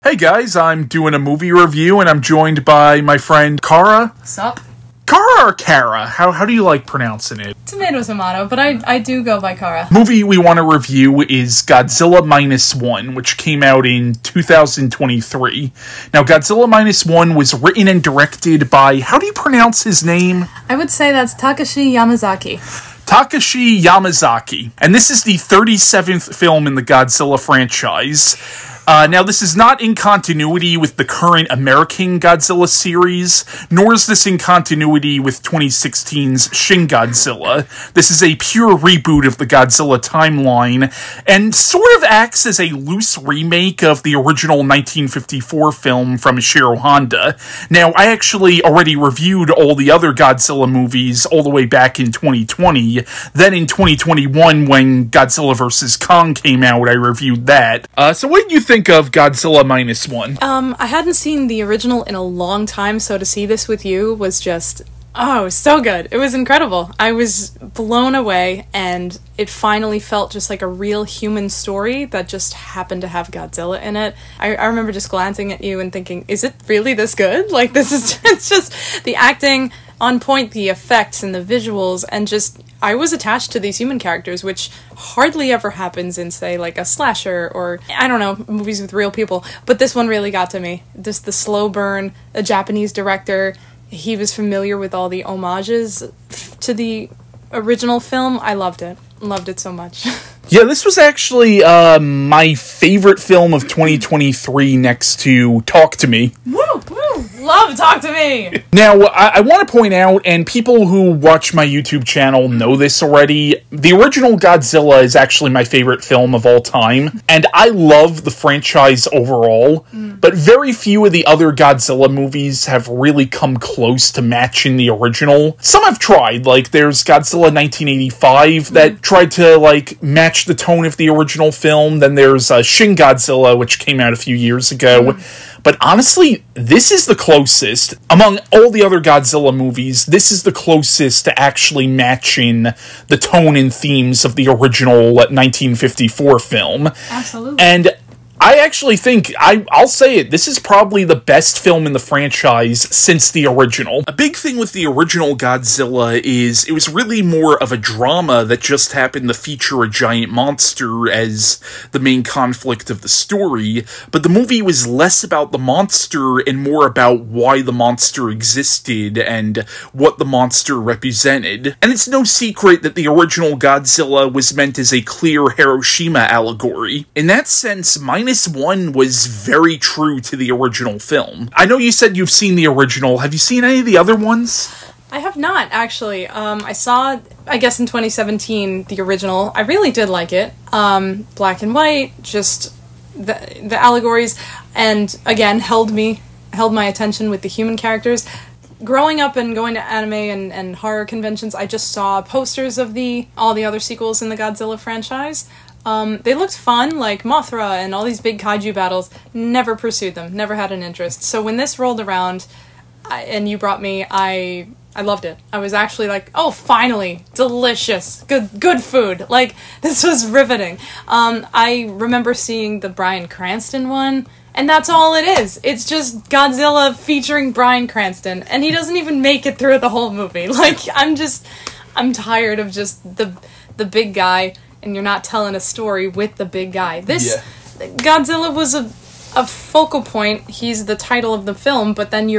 Hey guys, I'm doing a movie review and I'm joined by my friend Cara. Sup? Cara or Cara? How do you like pronouncing it? Tomato, but I do go by Cara. Movie we want to review is Godzilla Minus One, which came out in 2023. Now, Godzilla Minus One was written and directed by, how do you pronounce his name? I would say that's Takashi Yamazaki. Takashi Yamazaki. And this is the 37th film in the Godzilla franchise. Now, this is not in continuity with the current American Godzilla series, nor is this in continuity with 2016's Shin Godzilla. This is a pure reboot of the Godzilla timeline, and sort of acts as a loose remake of the original 1954 film from Ishiro Honda. Now, I actually already reviewed all the other Godzilla movies all the way back in 2020. Then in 2021, when Godzilla vs. Kong came out, I reviewed that. So what did you think of Godzilla Minus One? I hadn't seen the original in a long time, so to see this with you was just, it was so good. It was incredible. I was blown away, and it finally felt just like a real human story that just happened to have Godzilla in it. I remember just glancing at you and thinking, is it really this good? Like, this is, it's just the acting on point, the effects and the visuals, and just, I was attached to these human characters, which hardly ever happens in, say, like a slasher or, I don't know, movies with real people. But this one really got to me. Just the slow burn, a Japanese director, he was familiar with all the homages to the original film. I loved it. Loved it so much. Yeah, this was actually my favorite film of 2023 next to Talk to Me. Woo! Woo! Love Talk to Me! Now, I want to point out, and people who watch my YouTube channel know this already, the original Godzilla is actually my favorite film of all time, and I love the franchise overall, but very few of the other Godzilla movies have really come close to matching the original. Some have tried, like there's Godzilla 1985 that tried to, like, match the tone of the original film. Then there's Shin Godzilla, which came out a few years ago. But honestly, this is the closest. Among all the other Godzilla movies, this is the closest to actually matching the tone and themes of the original 1954 film. Absolutely. And I actually think, I'll say it, this is probably the best film in the franchise since the original. A big thing with the original Godzilla is it was really more of a drama that just happened to feature a giant monster as the main conflict of the story, but the movie was less about the monster and more about why the monster existed and what the monster represented. And it's no secret that the original Godzilla was meant as a clear Hiroshima allegory. In that sense, Minus One was very true to the original film. I know you said you've seen the original. Have you seen any of the other ones? I have not, actually. I saw, I guess in 2017, the original. I really did like it. Black and white, just the allegories, and again, held my attention with the human characters. Growing up and going to anime and horror conventions, I just saw posters of all the other sequels in the Godzilla franchise. They looked fun, like Mothra and all these big kaiju battles. Never pursued them, never had an interest. So when this rolled around, and you brought me, I loved it. I was actually like, oh, finally, delicious, good food. Like, this was riveting. I remember seeing the Bryan Cranston one, and that's all it is. It's just Godzilla featuring Bryan Cranston, and he doesn't even make it through the whole movie. Like, I'm tired of just the big guy, and you're not telling a story with the big guy. Godzilla was a focal point. He's the title of the film, but then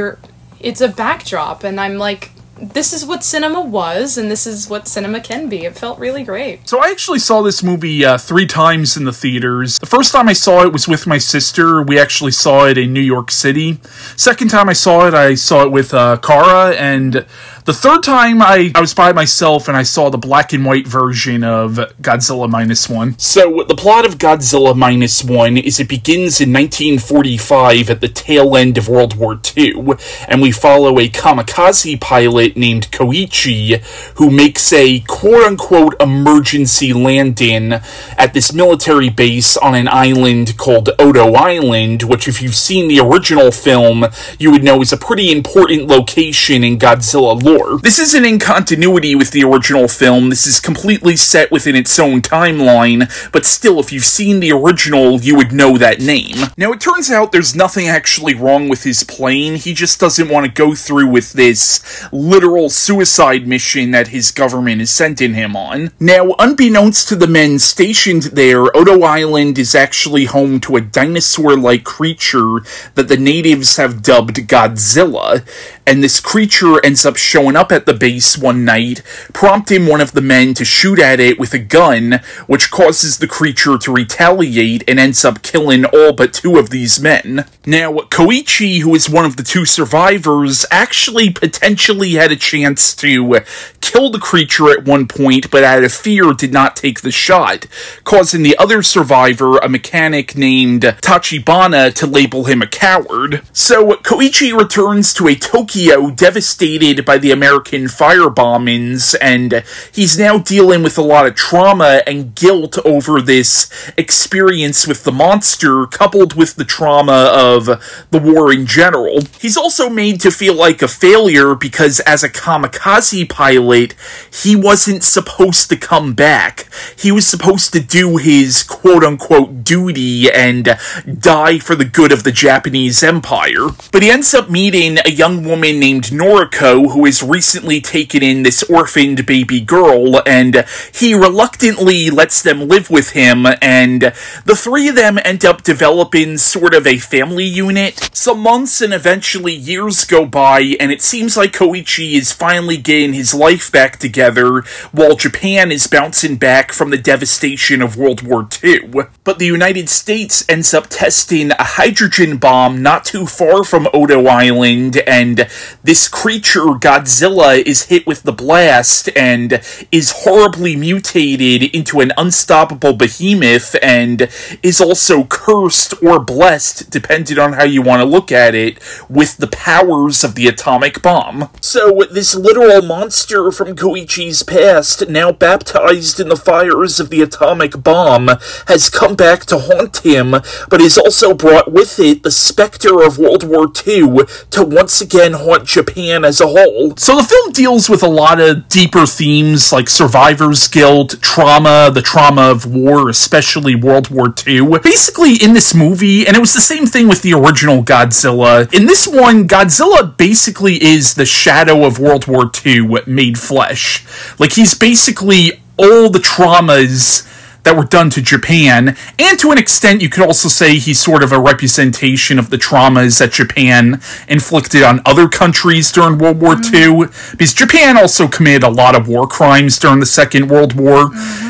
it's a backdrop, and I'm like, this is what cinema was, and this is what cinema can be. It felt really great. So I actually saw this movie 3 times in the theaters. The first time I saw it was with my sister. We actually saw it in New York City. Second time I saw it with Cara, and the third time I was by myself and I saw the black and white version of Godzilla Minus One. So the plot of Godzilla Minus One is it begins in 1945 at the tail end of World War II, and we follow a kamikaze pilot named Koichi who makes a quote-unquote emergency landing at this military base on an island called Odo Island, which if you've seen the original film, you would know is a pretty important location in Godzilla lore. War. This isn't in continuity with the original film, this is completely set within its own timeline, but still, if you've seen the original, you would know that name. Now, it turns out there's nothing actually wrong with his plane, he just doesn't want to go through with this literal suicide mission that his government is sending him on. Now, unbeknownst to the men stationed there, Odo Island is actually home to a dinosaur-like creature that the natives have dubbed Godzilla, and this creature ends up showing up at the base one night, prompting one of the men to shoot at it with a gun, which causes the creature to retaliate and ends up killing all but two of these men. Now, Koichi, who is one of the two survivors, actually potentially had a chance to kill the creature at one point, but out of fear did not take the shot, causing the other survivor, a mechanic named Tachibana, to label him a coward. So, Koichi returns to a Tokyo devastated by the American fire bombings, and he's now dealing with a lot of trauma and guilt over this experience with the monster, coupled with the trauma of the war in general. He's also made to feel like a failure because as a kamikaze pilot, he wasn't supposed to come back. He was supposed to do his quote-unquote duty and die for the good of the Japanese Empire. But he ends up meeting a young woman named Noriko, who has recently taken in this orphaned baby girl, and he reluctantly lets them live with him, and the three of them end up developing sort of a family unit. Some months and eventually years go by, and it seems like Koichi is finally getting his life back together, while Japan is bouncing back from the devastation of World War II. But the United States ends up testing a hydrogen bomb not too far from Odo Island, and this creature, Godzilla, is hit with the blast and is horribly mutated into an unstoppable behemoth, and is also cursed or blessed, depending on how you want to look at it, with the powers of the atomic bomb. So, this literal monster from Koichi's past, now baptized in the fires of the atomic bomb, has come back to haunt him, but has also brought with it the specter of World War II to once again haunt Japan as a whole. So the film deals with a lot of deeper themes like survivor's guilt, trauma, the trauma of war, especially World War II. Basically, in this movie, and it was the same thing with the original Godzilla, in this one, Godzilla basically is the shadow of World War II made flesh. Like, he's basically all the traumas that were done to Japan, and to an extent you could also say he's sort of a representation of the traumas that Japan inflicted on other countries during World War II, because Japan also committed a lot of war crimes during the Second World War.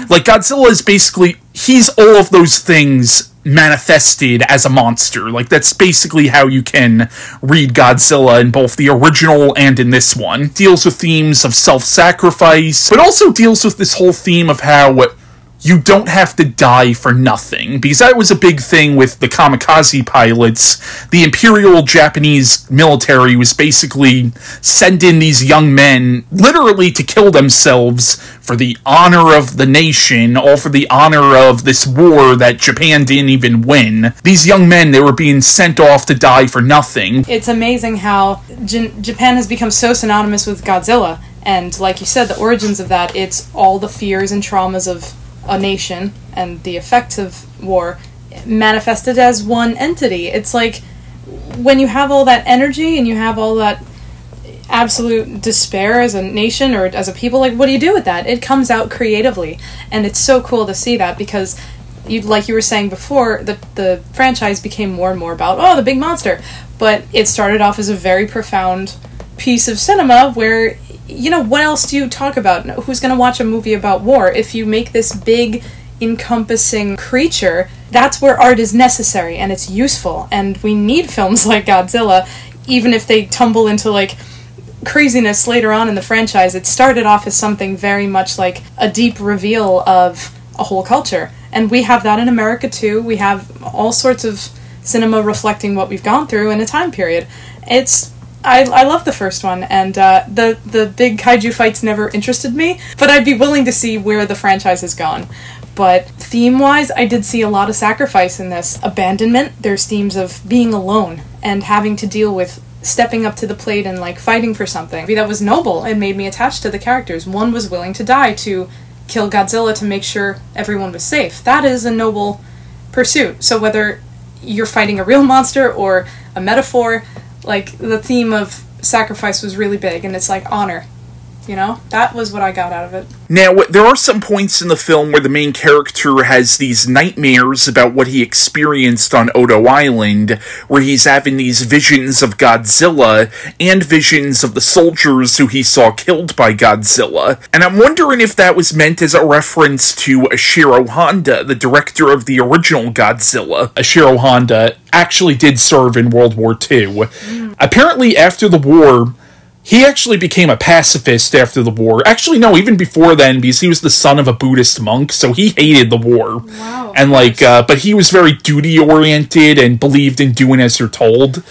Like, Godzilla is basically, he's all of those things manifested as a monster. Like, that's basically how you can read Godzilla in both the original and in this one. Deals with themes of self-sacrifice, but also deals with this whole theme of how you don't have to die for nothing, because that was a big thing with the kamikaze pilots. The Imperial Japanese military was basically sending these young men literally to kill themselves for the honor of the nation, all for the honor of this war that Japan didn't even win. These young men, they were being sent off to die for nothing. It's amazing how Japan has become so synonymous with Godzilla, and like you said, the origins of that, it's all the fears and traumas of a nation and the effects of war manifested as one entity. It's like when you have all that energy and you have all that absolute despair as a nation or as a people, like, what do you do with that? It comes out creatively, and it's so cool to see that, because like you were saying before, the franchise became more and more about, oh, the big monster, but it started off as a very profound piece of cinema where, you know, what else do you talk about? Who's going to watch a movie about war? If you make this big, encompassing creature, that's where art is necessary, and it's useful, and we need films like Godzilla, even if they tumble into, like, craziness later on in the franchise. It started off as something very much like a deep reveal of a whole culture, and we have that in America, too. We have all sorts of cinema reflecting what we've gone through in a time period. I love the first one, and the big kaiju fights never interested me, but I'd be willing to see where the franchise has gone. But theme-wise, I did see a lot of sacrifice in this. Abandonment, there's themes of being alone and having to deal with stepping up to the plate and, like, fighting for something. That was noble. It made me attached to the characters. One was willing to die to kill Godzilla to make sure everyone was safe. That is a noble pursuit. So whether you're fighting a real monster or a metaphor, like, the theme of sacrifice was really big, and it's like honor. You know? That was what I got out of it. Now, there are some points in the film where the main character has these nightmares about what he experienced on Odo Island, where he's having these visions of Godzilla and visions of the soldiers who he saw killed by Godzilla. And I'm wondering if that was meant as a reference to Ishiro Honda, the director of the original Godzilla. Ishiro Honda actually did serve in World War II. Apparently, after the war, he actually became a pacifist after the war. Actually, no, even before then, because he was the son of a Buddhist monk, so he hated the war. Wow. And, like, but he was very duty-oriented and believed in doing as you're told,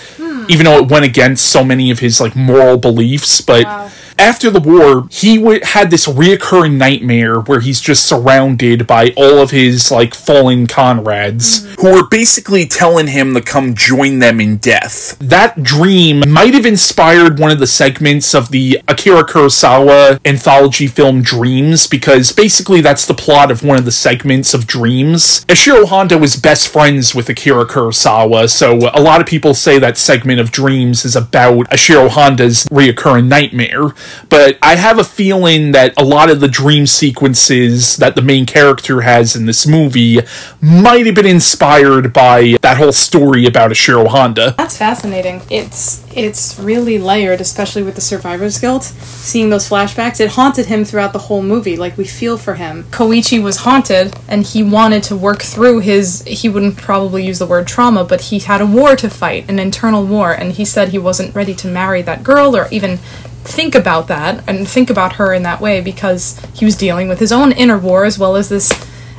even though it went against so many of his, like, moral beliefs. But after the war, he had this reoccurring nightmare where he's just surrounded by all of his, like, fallen comrades who are basically telling him to come join them in death. That dream might have inspired one of the segments of the Akira Kurosawa anthology film Dreams, because basically that's the plot of one of the segments of Dreams. Ishiro Honda was best friends with Akira Kurosawa, so a lot of people say that segment of Dreams is about Ishiro Honda's reoccurring nightmare. But I have a feeling that a lot of the dream sequences that the main character has in this movie might have been inspired by that whole story about Ishiro Honda. That's fascinating. It's really layered, especially with the Survivor's Guilt. Seeing those flashbacks, it haunted him throughout the whole movie. Like, we feel for him. Koichi was haunted, and he wanted to work through he wouldn't probably use the word trauma, but he had a war to fight, an internal war, and he said he wasn't ready to marry that girl or even think about that and think about her in that way because he was dealing with his own inner war as well as this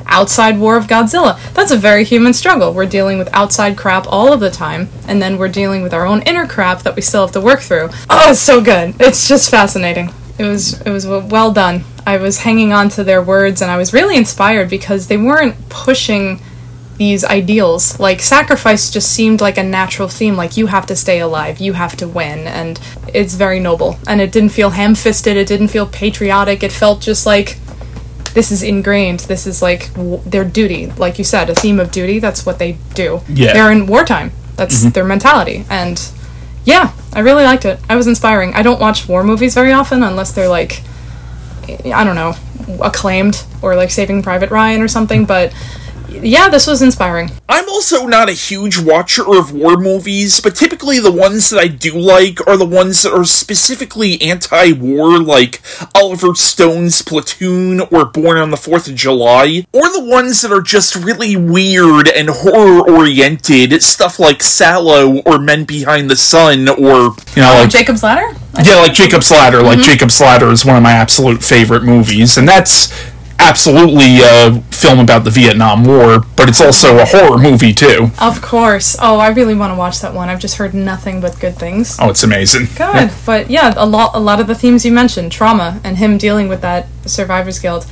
outside war of Godzilla. That's a very human struggle. We're dealing with outside crap all of the time, and then we're dealing with our own inner crap that we still have to work through. Oh, it's so good. It's just fascinating. It was well done. I was hanging on to their words, and I was really inspired because they weren't pushing these ideals. Like, sacrifice just seemed like a natural theme, like, you have to stay alive, you have to win, and it's very noble. And it didn't feel ham-fisted, it didn't feel patriotic, it felt just like, this is ingrained, this is like their duty. Like you said, a theme of duty, that's what they do. Yeah. They're in wartime, that's their mentality. And yeah, I really liked it. I was inspiring. I don't watch war movies very often unless they're like, I don't know, acclaimed, or like Saving Private Ryan or something, but yeah, this was inspiring. I'm also not a huge watcher of war movies, but typically the ones that I do like are the ones that are specifically anti-war, like Oliver Stone's Platoon or Born on the 4th of July, or the ones that are just really weird and horror-oriented, stuff like Sallow or Men Behind the Sun, or, you know, like Jacob's Ladder? Yeah, like Jacob's Ladder. Like, Jacob's Ladder is one of my absolute favorite movies, and that's absolutely a film about the Vietnam War, but it's also a horror movie, too. Of course. Oh, I really want to watch that one. I've just heard nothing but good things. Oh, it's amazing. Good. But yeah, a lot of the themes you mentioned, trauma, and him dealing with that Survivor's Guilt.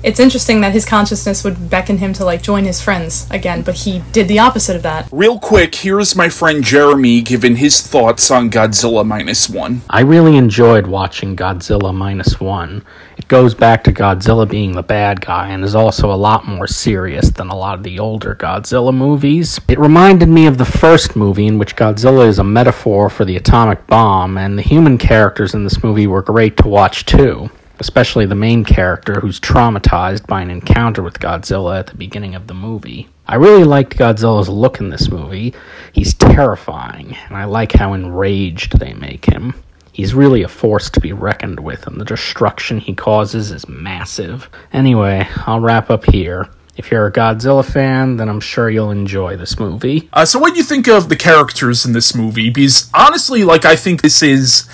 It's interesting that his consciousness would beckon him to, like, join his friends again, but he did the opposite of that. Real quick, here's my friend Jeremy giving his thoughts on Godzilla Minus One. I really enjoyed watching Godzilla Minus One. It goes back to Godzilla being the bad guy and is also a lot more serious than a lot of the older Godzilla movies. It reminded me of the first movie, in which Godzilla is a metaphor for the atomic bomb, and the human characters in this movie were great to watch too. Especially the main character, who's traumatized by an encounter with Godzilla at the beginning of the movie. I really liked Godzilla's look in this movie. He's terrifying, and I like how enraged they make him. He's really a force to be reckoned with, and the destruction he causes is massive. Anyway, I'll wrap up here. If you're a Godzilla fan, then I'm sure you'll enjoy this movie. So what do you think of the characters in this movie? Because honestly, like, I think this is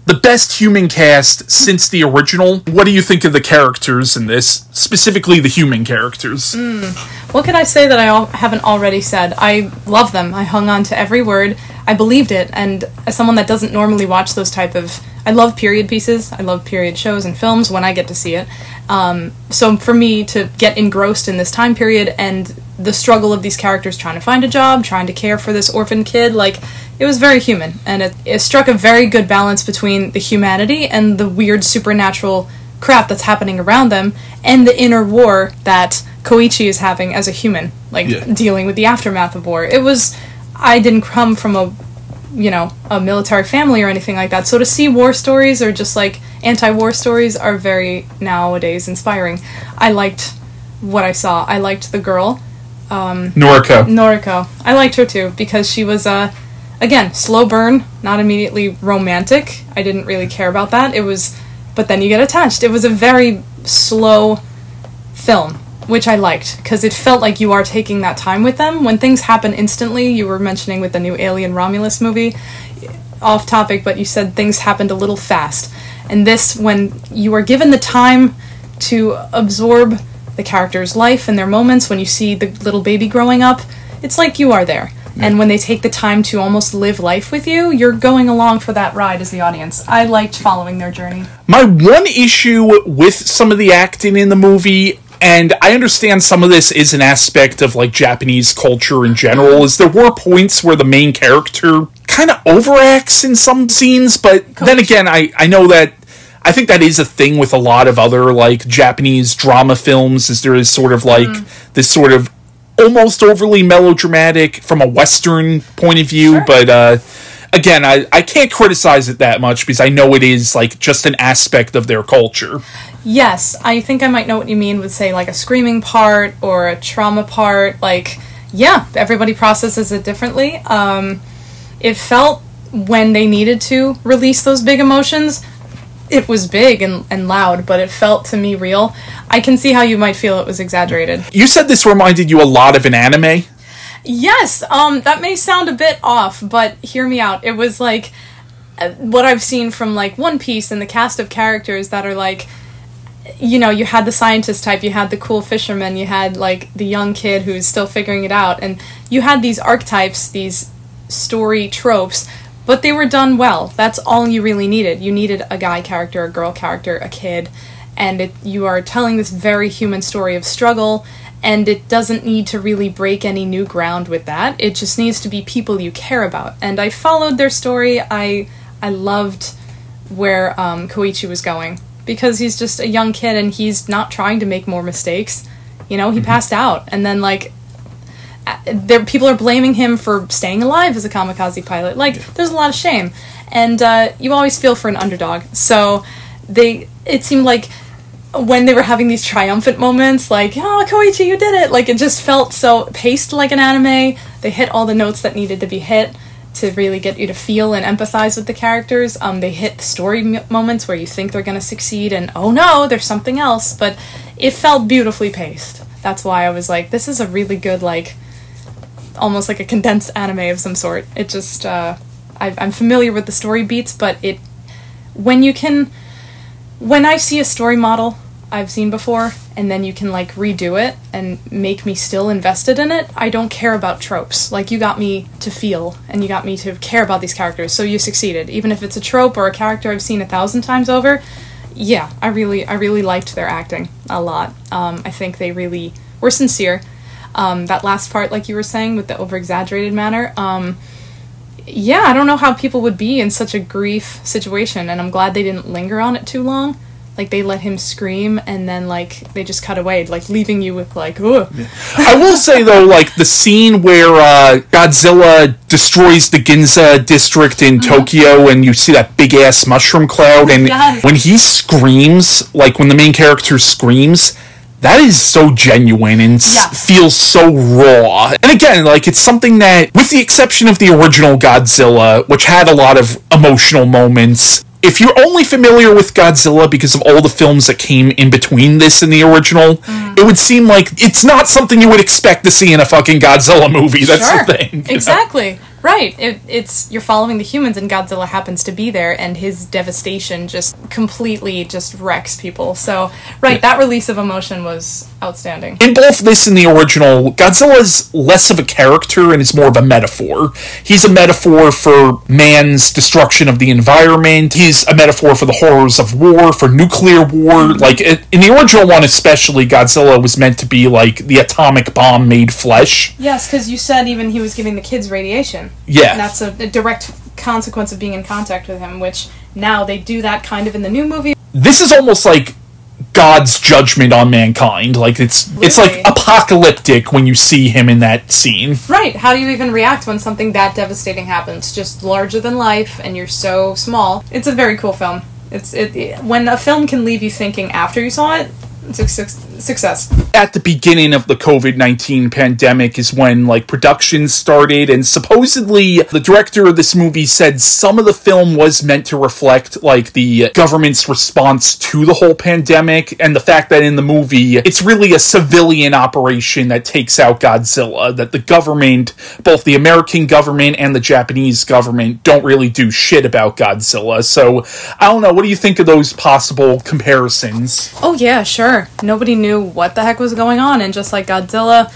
the best human cast since the original. What do you think of the characters in this? Specifically the human characters. What could I say that I haven't already said? I love them. I hung on to every word. I believed it. And as someone that doesn't normally watch those type of... I love period pieces. I love period shows and films when I get to see it. So for me to get engrossed in this time period and the struggle of these characters trying to find a job, trying to care for this orphan kid. Like, it was very human, and it struck a very good balance between the humanity and the weird supernatural crap that's happening around them, and the inner war that Koichi is having as a human, like, dealing with the aftermath of war. I didn't come from a military family or anything like that, so to see war stories or just, like, anti-war stories are very, nowadays, inspiring. I liked what I saw. I liked the girl. Noriko. I liked her, too, because she was, again, slow burn, not immediately romantic. I didn't really care about that. But then you get attached. It was a very slow film, which I liked, because it felt like you are taking that time with them. When things happen instantly, you were mentioning with the new Alien Romulus movie, off topic, but you said things happened a little fast. And this, when you are given the time to absorb the character's life and their moments, when you see the little baby growing up, it's like you are there. And when they take the time to almost live life with you, you're going along for that ride as the audience. I liked following their journey. My one issue with some of the acting in the movie, and I understand some of this is an aspect of, like, Japanese culture in general, is there were points where the main character kind of overacts in some scenes, but then again, I know that I think that is a thing with a lot of other, like, Japanese drama films, is there is sort of, like, this sort of almost overly melodramatic from a Western point of view, sure. But again, I can't criticize it that much because I know it is, like, just an aspect of their culture. Yes, I think I might know what you mean with, say, like, a screaming part or a trauma part. Like, yeah, everybody processes it differently. It felt, when they needed to release those big emotions, it was big and loud, but it felt to me real. I can see how you might feel it was exaggerated. You said this reminded you a lot of an anime? Yes, that may sound a bit off, but hear me out. It was like what I've seen from, like, One Piece and the cast of characters that are, like, you know, you had the scientist type, you had the cool fisherman, you had, like, the young kid who's still figuring it out, and you had these archetypes, these story tropes, but they were done well. That's all you really needed. You needed a guy character, a girl character, a kid, and you are telling this very human story of struggle, and it doesn't need to really break any new ground with that. It just needs to be people you care about. And I followed their story. I loved where Koichi was going, because he's just a young kid and he's not trying to make more mistakes. You know, he passed out, and then, like, people are blaming him for staying alive as a kamikaze pilot. Like, there's a lot of shame. And you always feel for an underdog. So it seemed like when they were having these triumphant moments, like, oh, Koichi, you did it! Like, it just felt so paced like an anime. They hit all the notes that needed to be hit to really get you to feel and empathize with the characters. They hit the story moments where you think they're going to succeed and, oh no, there's something else. But it felt beautifully paced. That's why I was like, this is a really good, like, almost like a condensed anime of some sort. It just, I'm familiar with the story beats, but when I see a story model I've seen before, and then you can, like, redo it and make me still invested in it, I don't care about tropes. Like, you got me to feel, and you got me to care about these characters, so you succeeded. Even if it's a trope or a character I've seen 1,000 times over, yeah, I really liked their acting a lot. I think they really were sincere. That last part, like you were saying, with the over-exaggerated manner, yeah, I don't know how people would be in such a grief situation, and I'm glad they didn't linger on it too long. Like, they let him scream, and then, like, they just cut away, like, leaving you with, like, ugh. Yeah. I will say, though, like, the scene where Godzilla destroys the Ginza district in Tokyo, and you see that big-ass mushroom cloud, and when he screams, like, when the main character screams, that is so genuine and feels so raw. And again, like, it's something that, with the exception of the original Godzilla, which had a lot of emotional moments, if you're only familiar with Godzilla because of all the films that came in between this and the original, it would seem like it's not something you would expect to see in a fucking Godzilla movie. That's the thing. Exactly. Know? Right. It's you're following the humans, and Godzilla happens to be there, and his devastation just completely just wrecks people. So, that release of emotion was outstanding. In both this and the original, Godzilla's less of a character and is more of a metaphor. He's a metaphor for man's destruction of the environment. He's a metaphor for the horrors of war, for nuclear war. Like, in the original one especially, Godzilla Godzilla was meant to be like the atomic bomb made flesh. Yes, because you said even he was giving the kids radiation. Yeah. And that's a direct consequence of being in contact with him, which now they do that kind of in the new movie. This is almost like God's judgment on mankind. Like it's like apocalyptic when you see him in that scene. Right. How do you even react when something that devastating happens? Just larger than life, and you're so small. It's a very cool film. When a film can leave you thinking after you saw it, it's a success. At the beginning of the COVID-19 pandemic is when, like, production started, and supposedly the director of this movie said some of the film was meant to reflect, like, the government's response to the whole pandemic, and the fact that in the movie, it's really a civilian operation that takes out Godzilla, that the government, both the American government and the Japanese government, don't really do shit about Godzilla. So, I don't know, what do you think of those possible comparisons? Oh yeah, sure. Nobody knew what the heck was going on, and just like Godzilla,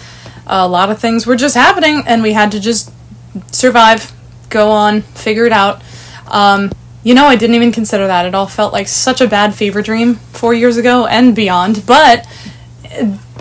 a lot of things were just happening, and we had to just survive, go on, figure it out. I didn't even consider that. It all felt like such a bad fever dream 4 years ago and beyond, but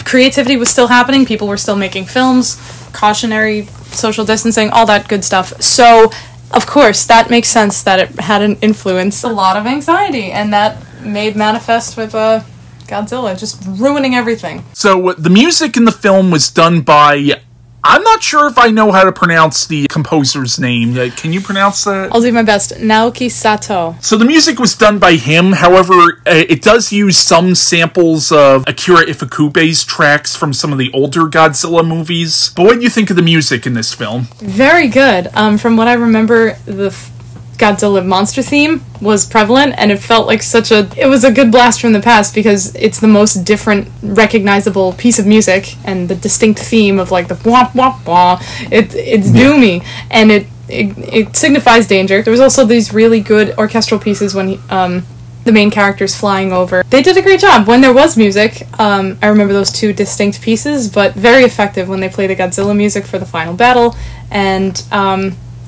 creativity was still happening, people were still making films, cautionary social distancing, all that good stuff. So, of course, that makes sense that it had an influence, a lot of anxiety, and that made manifest with Godzilla, just ruining everything. So, the music in the film was done by... I'm not sure if I know how to pronounce the composer's name. Can you pronounce that? I'll do my best. Naoki Sato. So the music was done by him, however, it does use some samples of Akira Ifukube's tracks from some of the older Godzilla movies. But what do you think of the music in this film? Very good. From what I remember, the Godzilla monster theme was prevalent, and it felt like it was a good blast from the past, because it's the most different, recognizable piece of music, and the distinct theme of like the wah wah wah, it's doomy, and it signifies danger. There was also these really good orchestral pieces when the main character's flying over. They did a great job. When there was music, I remember those two distinct pieces, but very effective when they play the Godzilla music for the final battle, and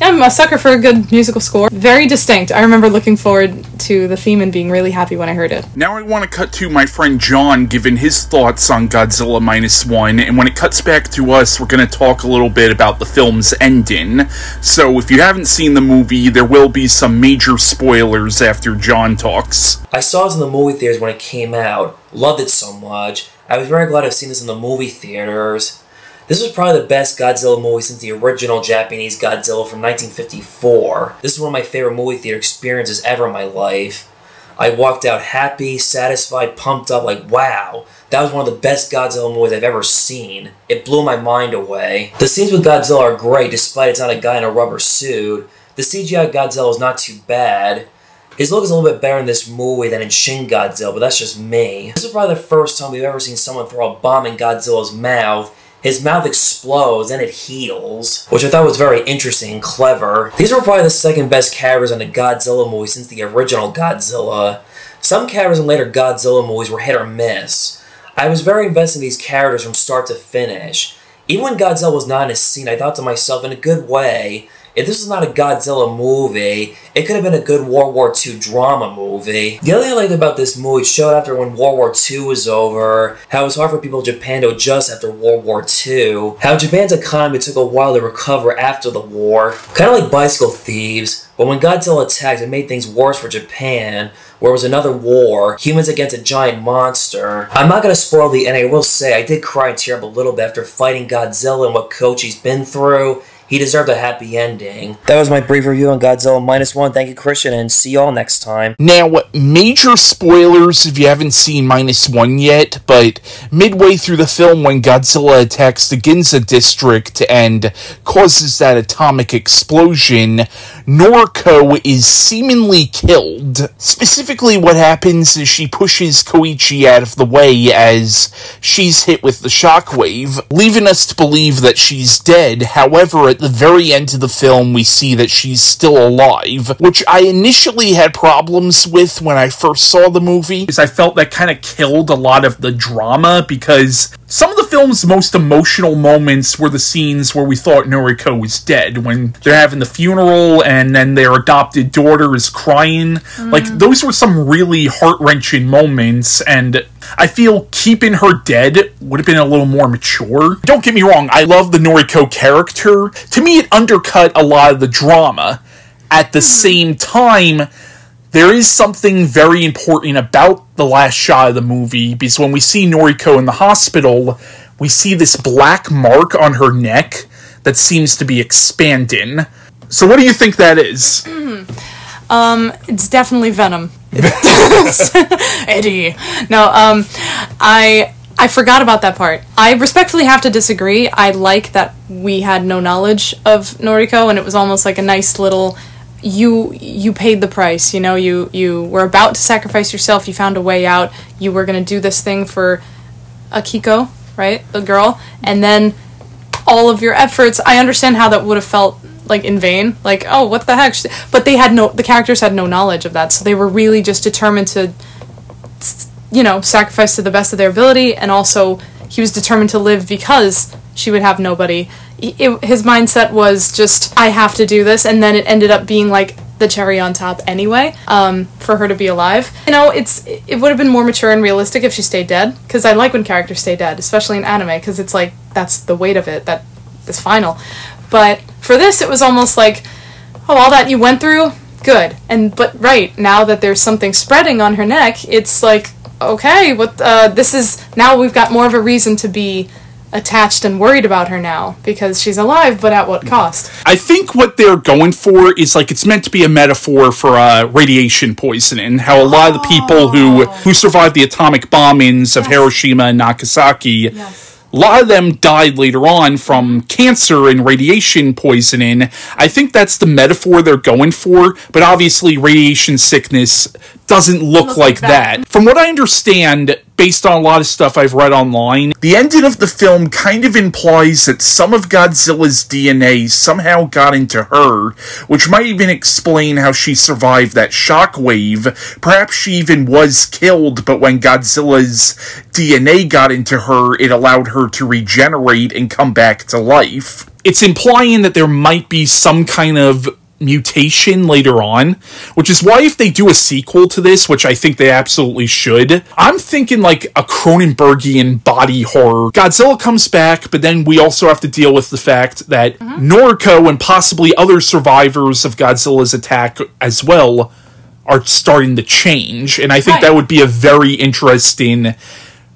I'm a sucker for a good musical score. Very distinct. I remember looking forward to the theme and being really happy when I heard it. Now I want to cut to my friend John giving his thoughts on Godzilla Minus One, and when it cuts back to us, we're going to talk a little bit about the film's ending. So if you haven't seen the movie, there will be some major spoilers after John talks. I saw this in the movie theaters when it came out. Loved it so much. I was very glad I've seen this in the movie theaters. This was probably the best Godzilla movie since the original Japanese Godzilla from 1954. This is one of my favorite movie theater experiences ever in my life. I walked out happy, satisfied, pumped up, like, wow, that was one of the best Godzilla movies I've ever seen. It blew my mind away. The scenes with Godzilla are great, despite it's not a guy in a rubber suit. The CGI Godzilla is not too bad. His look is a little bit better in this movie than in Shin Godzilla, but that's just me. This is probably the first time we've ever seen someone throw a bomb in Godzilla's mouth. His mouth explodes and it heals, which I thought was very interesting and clever. These were probably the second best characters in a Godzilla movie since the original Godzilla. Some characters in later Godzilla movies were hit or miss. I was very invested in these characters from start to finish. Even when Godzilla was not in a scene, I thought to myself, in a good way, if this was not a Godzilla movie, it could have been a good World War II drama movie. The other thing I liked about this movie showed after when World War II was over, how it was hard for people in Japan to adjust after World War II, how Japan's economy took a while to recover after the war, kind of like Bicycle Thieves, but when Godzilla attacked, it made things worse for Japan, where it was another war, humans against a giant monster. I'm not going to spoil the end. I will say, I did cry and tear up a little bit after fighting Godzilla and what Kochi's been through. He deserved a happy ending. That was my brief review on Godzilla Minus One. Thank you, Christian, and see y'all next time. Now, major spoilers if you haven't seen Minus One yet, but midway through the film when Godzilla attacks the Ginza district and causes that atomic explosion, Noriko is seemingly killed. Specifically, what happens is she pushes Koichi out of the way as she's hit with the shockwave, leaving us to believe that she's dead. However, at the very end of the film, we see that she's still alive, which I initially had problems with when I first saw the movie, because I felt that kind of killed a lot of the drama, because Some of the film's most emotional moments were the scenes where we thought Noriko was dead, when they're having the funeral and then their adopted daughter is crying. Like, those were some really heart-wrenching moments, and I feel keeping her dead would have been a little more mature. Don't get me wrong, I love the Noriko character. To me, it undercut a lot of the drama. At the same time, there is something very important about the last shot of the movie, because when we see Noriko in the hospital, we see this black mark on her neck that seems to be expanding. So what do you think that is? It's definitely venom. Eddie. No, I forgot about that part. I respectfully have to disagree. I like that we had no knowledge of Noriko, and it was almost like a nice little... You paid the price, you know, you were about to sacrifice yourself, you found a way out, you were going to do this thing for Akiko, right, the girl, and then all of your efforts, I understand how that would have felt, like, in vain, like, oh, what the heck, but the characters had no knowledge of that, so they were really just determined to, you know, sacrifice to the best of their ability, and also, he was determined to live because she would have nobody. His mindset was just, I have to do this, and then it ended up being like the cherry on top anyway, for her to be alive. You know, it would have been more mature and realistic if she stayed dead, because I like when characters stay dead, especially in anime, because it's like, that's the weight of it, that is final. But for this, it was almost like, oh, all that you went through? Good. But right, now that there's something spreading on her neck, it's like, okay, now we've got more of a reason to be attached and worried about her now, because she's alive, but at what cost? I think what they're going for is, like, it's meant to be a metaphor for radiation poisoning, how a lot of the people who survived the atomic bombings of Hiroshima and Nagasaki, a lot of them died later on from cancer and radiation poisoning. I think that's the metaphor they're going for, but obviously radiation sickness doesn't look like that. From what I understand, based on a lot of stuff I've read online, the ending of the film kind of implies that some of Godzilla's DNA somehow got into her, which might even explain how she survived that shockwave. Perhaps she even was killed, but when Godzilla's DNA got into her, it allowed her to regenerate and come back to life. It's implying that there might be some kind of mutation later on, which is why if they do a sequel to this, which I think they absolutely should, I'm thinking like a Cronenbergian body horror. Godzilla comes back, but then we also have to deal with the fact that Noriko and possibly other survivors of Godzilla's attack as well are starting to change, and I think that would be a very interesting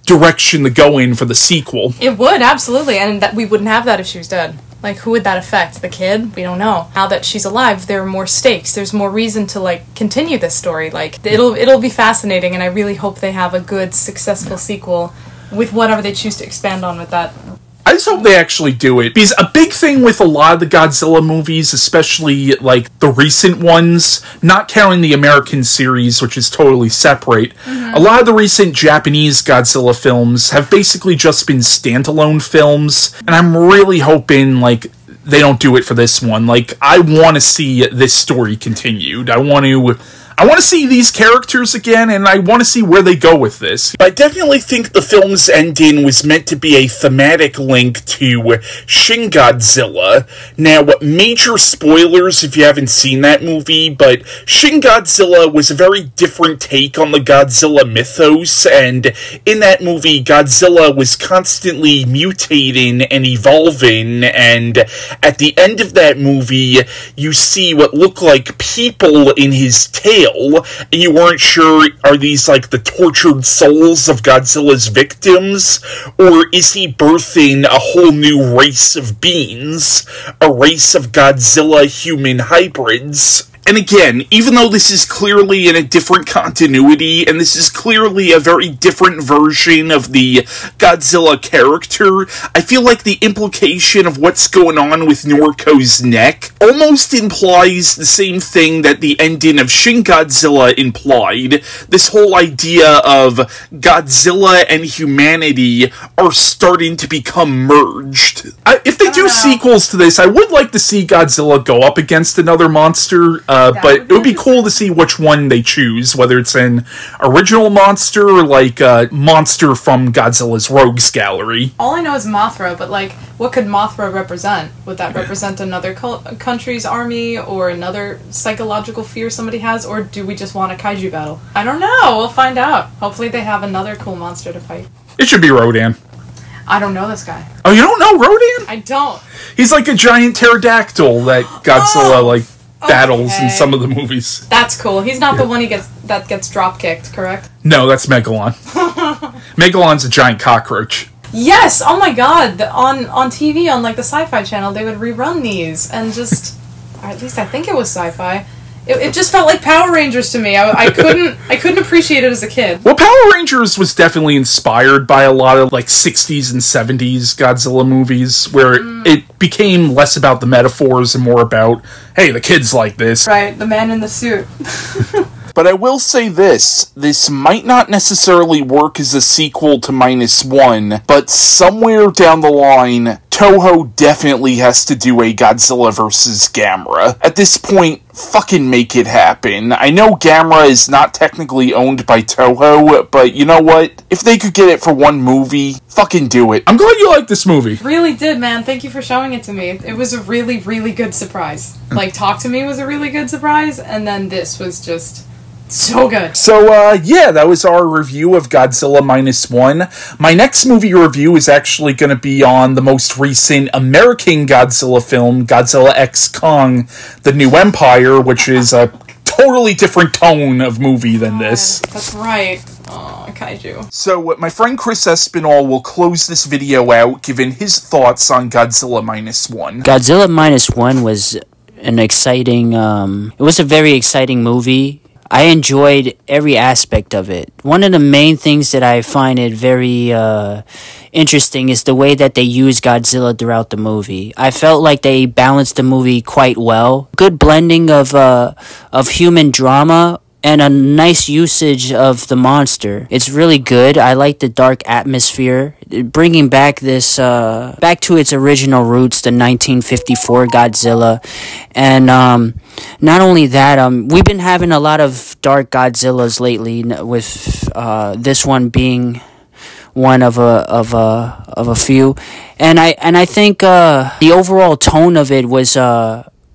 direction to go in for the sequel. It would, absolutely, and that we wouldn't have that if she was dead. Like, who would that affect? The kid? We don't know. Now that she's alive, there are more stakes. There's more reason to, like, continue this story. Like, it'll be fascinating, and I really hope they have a good, successful sequel with whatever they choose to expand on with that. I just hope they actually do it, because a big thing with a lot of the Godzilla movies, especially, like, the recent ones, not counting the American series, which is totally separate, a lot of the recent Japanese Godzilla films have basically just been standalone films, and I'm really hoping, like, they don't do it for this one. Like, I want to see this story continued. I want to see these characters again, and I want to see where they go with this. I definitely think the film's ending was meant to be a thematic link to Shin Godzilla. Now, major spoilers if you haven't seen that movie, but Shin Godzilla was a very different take on the Godzilla mythos, and in that movie, Godzilla was constantly mutating and evolving, and at the end of that movie, you see what look like people in his tail, and you weren't sure, are these like the tortured souls of Godzilla's victims, or is he birthing a whole new race of beings, a race of Godzilla-human hybrids? And again, even though this is clearly in a different continuity, and this is clearly a very different version of the Godzilla character, I feel like the implication of what's going on with Noriko's neck almost implies the same thing that the ending of Shin Godzilla implied. This whole idea of Godzilla and humanity are starting to become merged. If they do sequels to this, I would like to see Godzilla go up against another monster. but it would be cool to see which one they choose, whether it's an original monster or like a monster from Godzilla's Rogues Gallery. All I know is Mothra, but like, what could Mothra represent? Would that represent another country's army or another psychological fear somebody has, or do we just want a kaiju battle? I don't know. We'll find out. Hopefully they have another cool monster to fight. It should be Rodan. I don't know this guy. Oh, you don't know Rodan? I don't. He's like a giant pterodactyl that Godzilla battles in some of the movies. That's cool. He's not the one that gets drop kicked, correct? No, that's Megalon. Megalon's a giant cockroach. Yes! Oh my god! On TV, on like the Sci-Fi Channel, they would rerun these and just, or at least I think it was Sci-Fi. It just felt like Power Rangers to me. I couldn't appreciate it as a kid. Well, Power Rangers was definitely inspired by a lot of like 60s and 70s Godzilla movies, where it became less about the metaphors and more about, hey, the kids like this. Right, the man in the suit. But I will say this might not necessarily work as a sequel to Minus One, but somewhere down the line, Toho definitely has to do a Godzilla vs. Gamera. At this point, fucking make it happen. I know Gamera is not technically owned by Toho, but you know what? If they could get it for one movie, fucking do it. I'm glad you like this movie. Really did, man. Thank you for showing it to me. It was a really, really good surprise. Like, Talk to Me was a really good surprise, and then this was just so good. So, yeah, that was our review of Godzilla Minus One. My next movie review is actually going to be on the most recent American Godzilla film, Godzilla X Kong, The New Empire, which is a totally different tone of movie than this. That's right. Oh, kaiju. So, my friend Chris Espianl will close this video out, giving his thoughts on Godzilla Minus One. Godzilla Minus One was an exciting, it was a very exciting movie. I enjoyed every aspect of it. One of the main things that I find it very interesting is the way that they use Godzilla throughout the movie. I felt like they balanced the movie quite well. Good blending of human drama and a nice usage of the monster. It's really good. I like the dark atmosphere, bringing back this back to its original roots, the 1954 Godzilla. And not only that, we've been having a lot of dark Godzillas lately, with this one being one of a few. And I think the overall tone of it was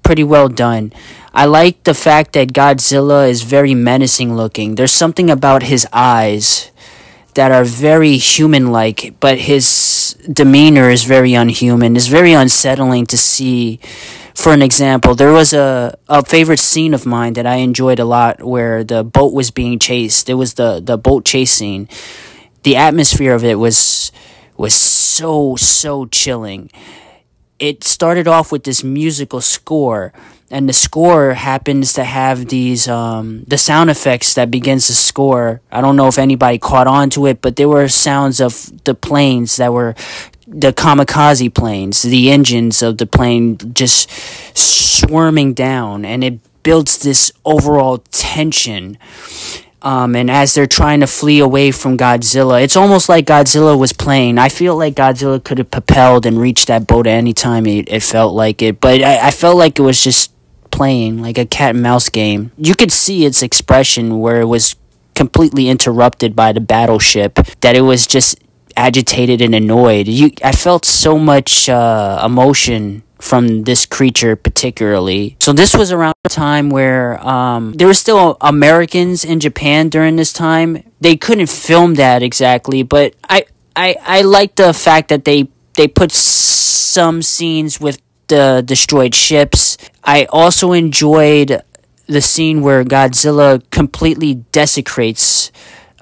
pretty well done. I like the fact that Godzilla is very menacing looking. There's something about his eyes that are very human-like, but his demeanor is very unhuman. It's very unsettling to see. For an example, there was a favorite scene of mine that I enjoyed a lot where the boat was being chased. It was the boat chase scene. The atmosphere of it was so chilling. It started off with this musical score, and the score happens to have these the sound effects that begins the score. I don't know if anybody caught on to it, but there were sounds of the planes that were the kamikaze planes, the engines of the plane just swarming down, and it builds this overall tension. And as they're trying to flee away from Godzilla, it's almost like Godzilla was playing. I feel like Godzilla could have propelled and reached that boat at any time it felt like it. But I felt like it was just playing, like a cat and mouse game. You could see its expression where it was completely interrupted by the battleship, that it was just agitated and annoyed. I felt so much emotion from this creature particularly. So this was around a time where there were still Americans in Japan during this time. They couldn't film that exactly, but I like the fact that they put some scenes with the destroyed ships. I also enjoyed the scene where Godzilla completely desecrates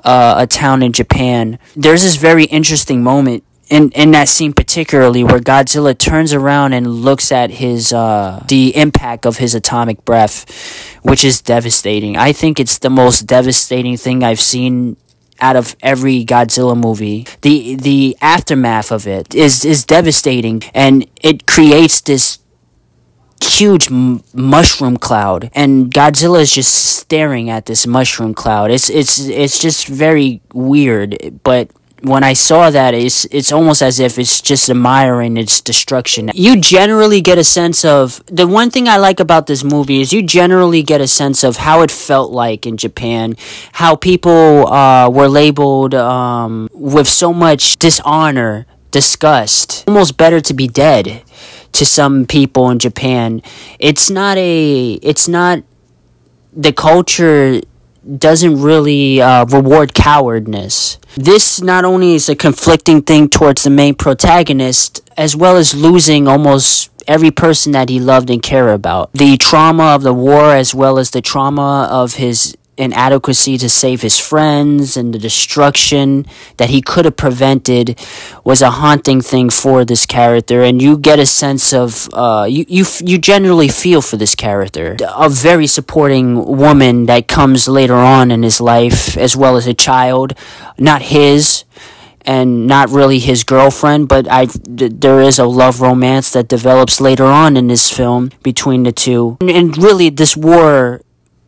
a town in Japan. There's this very interesting moment in that scene particularly where Godzilla turns around and looks at the impact of his atomic breath, which is devastating. I think it's the most devastating thing I've seen out of every Godzilla movie. The aftermath of it is devastating, and it creates this huge mushroom cloud, and Godzilla is just staring at this mushroom cloud. It's just very weird, but when I saw that, it's almost as if it's just admiring its destruction. You generally get a sense of, the one thing I like about this movie is you generally get a sense of how it felt like in Japan, how people were labeled with so much dishonor, disgust, almost better to be dead to some people in Japan. It's not, the culture doesn't really reward cowardness. This not only is a conflicting thing towards the main protagonist, as well as losing almost every person that he loved and cared about. The trauma of the war, as well as the trauma of his inadequacy to save his friends, and the destruction that he could have prevented, was a haunting thing for this character. And you get a sense of you generally feel for this character, a very supporting woman that comes later on in his life, as well as a child, not his and not really his girlfriend, but there is a love romance that develops later on in this film between the two. And really, this war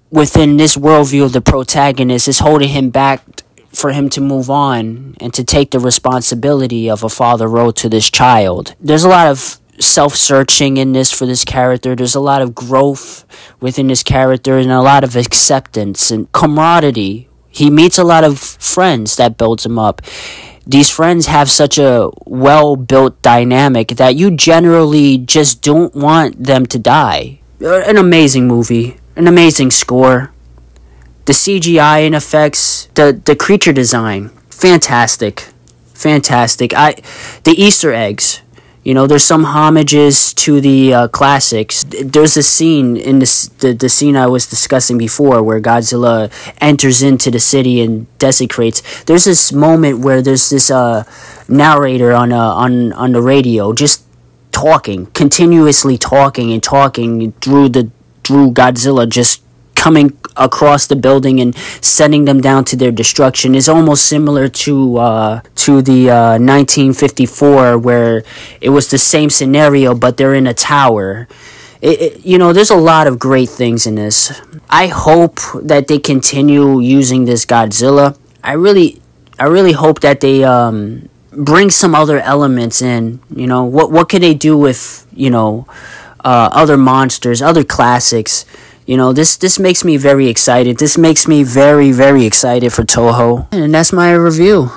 within this worldview of the protagonist is holding him back for him to move on and to take the responsibility of a father role to this child. There's a lot of self-searching in this for this character. There's a lot of growth within this character and a lot of acceptance and camaraderie. He meets a lot of friends that builds him up. These friends have such a well-built dynamic that you generally just don't want them to die. An amazing movie. An amazing score. The CGI and effects, the creature design, fantastic. The Easter eggs, there's some homages to the classics. There's a scene in the scene I was discussing before where Godzilla enters into the city and desecrates. There's this moment where there's this narrator on the radio just continuously talking through Godzilla, just coming across the building and sending them down to their destruction, is almost similar to the 1954, where it was the same scenario, but they're in a tower. There's a lot of great things in this. I hope that they continue using this Godzilla. I really hope that they bring some other elements in. What can they do with other monsters, other classics? This makes me very excited. This makes me very, very excited for Toho. And that's my review.